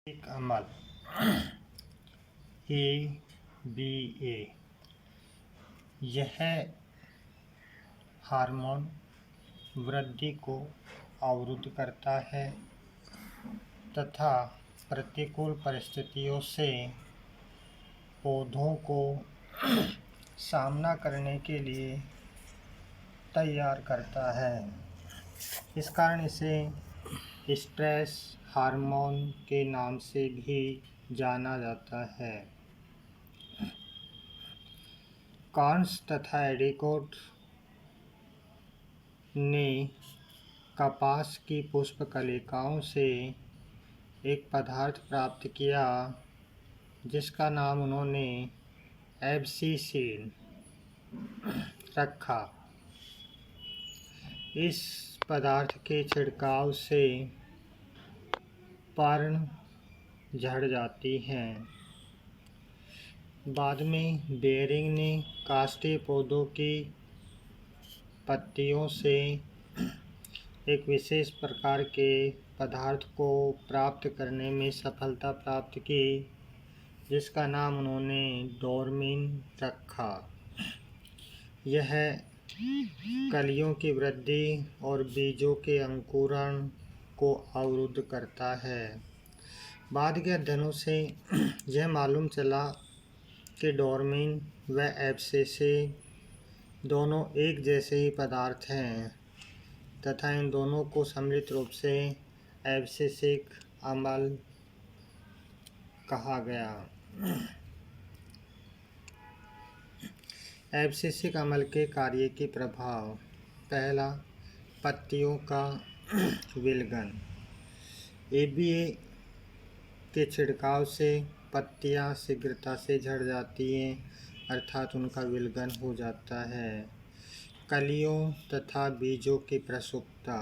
एक अमल ABA यह hormone वृद्धि को अवरुद्ध करता है तथा प्रतिकूल परिस्थितियों से पौधों को सामना करने के लिए तैयार करता है। इस कारण इसे स्ट्रेस हार्मोन के नाम से भी जाना जाता है। कार्न्स तथा एडिकोट ने कपास की पुष्प कलिकाओं से एक पदार्थ प्राप्त किया जिसका नाम उन्होंने एब्सिसिन रखा। इस पदार्थ के छिड़काव से पर्ण झड़ जाती हैं। बाद में बेयरिंग ने काष्ठीय पौधों की पत्तियों से एक विशेष प्रकार के पदार्थ को प्राप्त करने में सफलता प्राप्त की जिसका नाम उन्होंने डोर्मिन रखा। यह कलियों की वृद्धि और बीजों के अंकुरण को अवरुद्ध करता है। बाद के अध्ययनों से यह मालूम चला कि डोर्मिन व एब्सिसिन दोनों एक जैसे ही पदार्थ हैं तथा इन दोनों को सम्मिलित रूप से एब्सिसिक अम्ल कहा गया। एब्सिसिक अम्ल के कार्य के प्रभाव। पहला, पत्तियों का विलयन। ABA के छिड़काव से पत्तियां शीघ्रता से झड़ जाती हैं अर्थात उनका विलयन हो जाता है। कलियों तथा बीजों की प्रसूपता।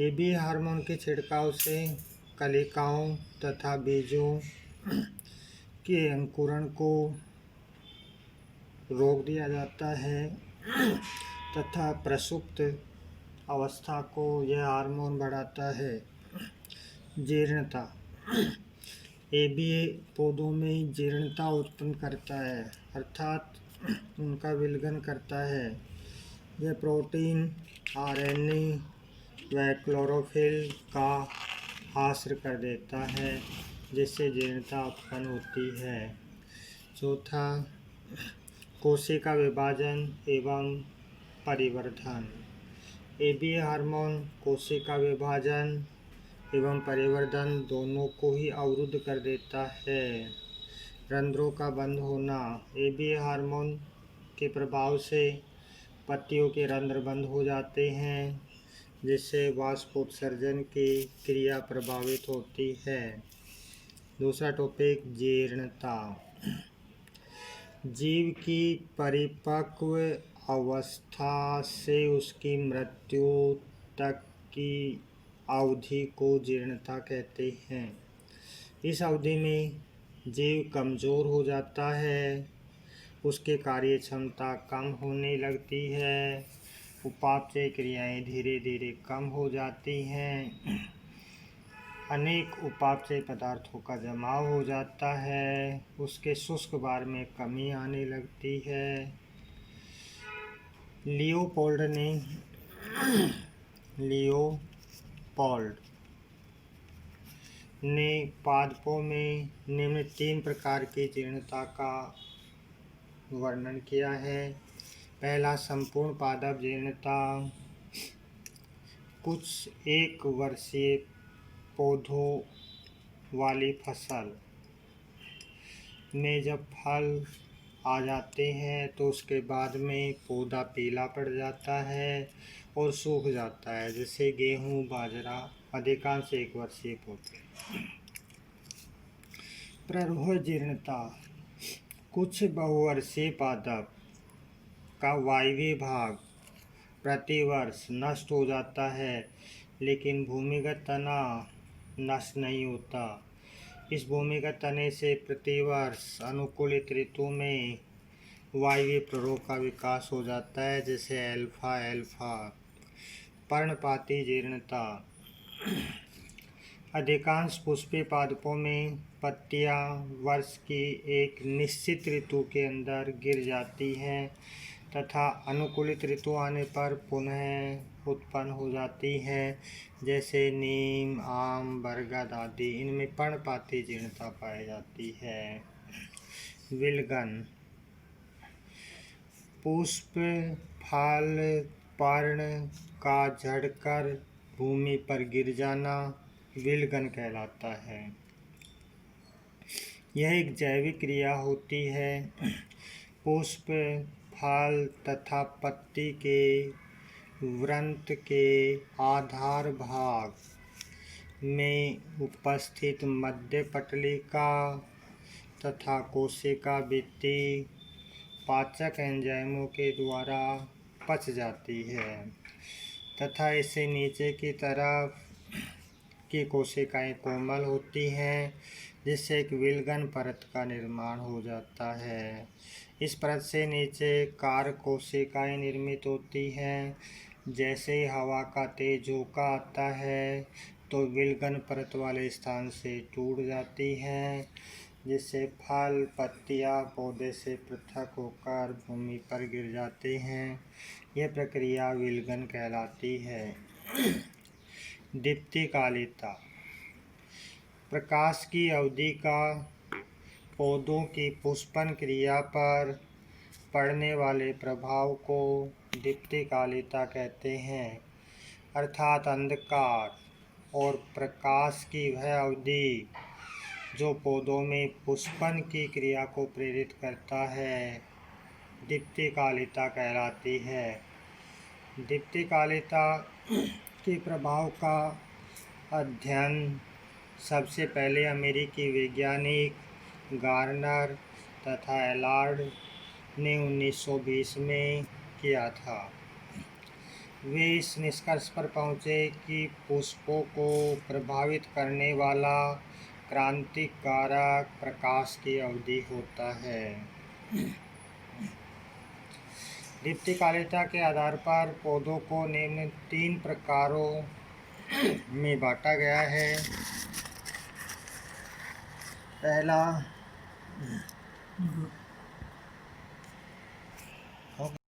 ABA हार्मोन के छिड़काव से कलिकाओं तथा बीजों के अंकुरण को रोक दिया जाता है तथा प्रसुप्त अवस्था को यह हार्मोन बढ़ाता है। जीर्णता। ABA पौधों में जीर्णता उत्पन्न करता है अर्थात उनका विलयन करता है। यह प्रोटीन, RNA व क्लोरोफिल का ह्रास कर देता है जिससे जीर्णता उत्पन्न होती है। चौथा, कोशिका विभाजन एवं परिवर्धन। ABA हार्मोन कोशिका विभाजन एवं परिवर्धन दोनों को ही अवरुद्ध कर देता है। रंध्रों का बंद होना। ABA हार्मोन के प्रभाव से पत्तियों के रंध्र बंद हो जाते हैं जिससे वाष्पोत्सर्जन की क्रिया प्रभावित होती है। दूसरा टॉपिक, जीर्णता। जीव की परिपक्व अवस्था से उसकी मृत्यु तक की अवधि को जीर्णता कहते हैं। इस अवधि में जीव कमज़ोर हो जाता है, उसकी कार्य क्षमता कम होने लगती है, उपापचय क्रियाएं धीरे धीरे कम हो जाती हैं, अनेक उपापचय पदार्थों का जमाव हो जाता है, उसके शुष्क भार में कमी आने लगती है। लियोपोल्ड ने पादपों में निम्न 3 प्रकार की जीर्णता का वर्णन किया है। पहला, संपूर्ण पादप जीर्णता। कुछ 1 वर्षीय पौधों वाली फसल में जब फल आ जाते हैं तो उसके बाद में पौधा पीला पड़ जाता है और सूख जाता है, जैसे गेहूं, बाजरा, अधिकांश 1 वर्षीय पौधे। प्ररोह जीर्णता। कुछ बहुवर्षीय पादप का वायवीय भाग प्रतिवर्ष नष्ट हो जाता है लेकिन भूमिगत तना नष्ट नहीं होता। इस भूमिगत तने से प्रतिवर्ष अनुकूलित ऋतु में वायवीय प्ररोह का विकास हो जाता है जैसे अल्फा। पर्णपाती जीर्णता। अधिकांश पुष्पीय पादपों में पत्तियां वर्ष की एक निश्चित ऋतु के अंदर गिर जाती हैं तथा अनुकूलित ऋतु आने पर पुनः उत्पन्न हो जाती है, जैसे नीम, आम, बरगद आदि। इनमें पर्णपाती जीर्णता पाई जाती है। विलगन पुष्प, फल, पर्ण का झड़कर भूमि पर गिर जाना विलगन कहलाता है। यह एक जैविक क्रिया होती है। पुष्प, फल तथा पत्ती के वृंत के आधार भाग में उपस्थित मध्य पटलिका तथा कोशिका भित्ति पाचक एंजाइमों के द्वारा पच जाती है तथा इससे नीचे की तरफ की कोशिकाएं कोमल होती हैं, जिससे एक विलगन परत का निर्माण हो जाता है। इस परत से नीचे कार कोशिकाएं निर्मित होती हैं। जैसे ही हवा का तेज झोंका आता है तो विलगन परत वाले स्थान से टूट जाती हैं, जिससे फल, पत्तियां पौधे से पृथक होकर भूमि पर गिर जाते हैं। यह प्रक्रिया विलगन कहलाती है। दीप्तिकालिता प्रकाश की अवधि का पौधों की पुष्पन क्रिया पर पड़ने वाले प्रभाव को दीप्तिकालिता कहते हैं, अर्थात अंधकार और प्रकाश की वह अवधि जो पौधों में पुष्पन की क्रिया को प्रेरित करता है, दीप्तिकालिता कहलाती है। दीप्तिकालिता के प्रभाव का अध्ययन सबसे पहले अमेरिकी वैज्ञानिक गार्नर तथा एलार्ड ने 1920 में किया था। वे इस निष्कर्ष पर पहुँचे कि पुष्पों को प्रभावित करने वाला क्रांतिक कारक प्रकाश की अवधि होता है। दीप्तिकालिता के आधार पर पौधों को निम्न 3 प्रकारों में बांटा गया है। पहला